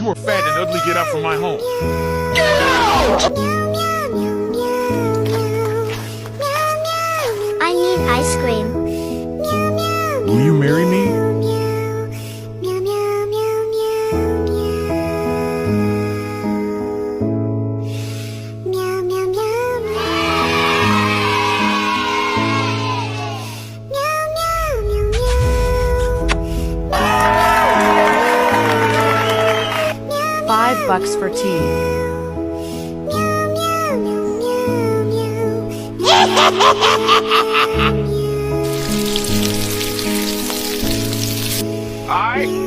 You are fat and ugly. Get out from my home. I need ice cream. Will you marry me? $5 for tea. I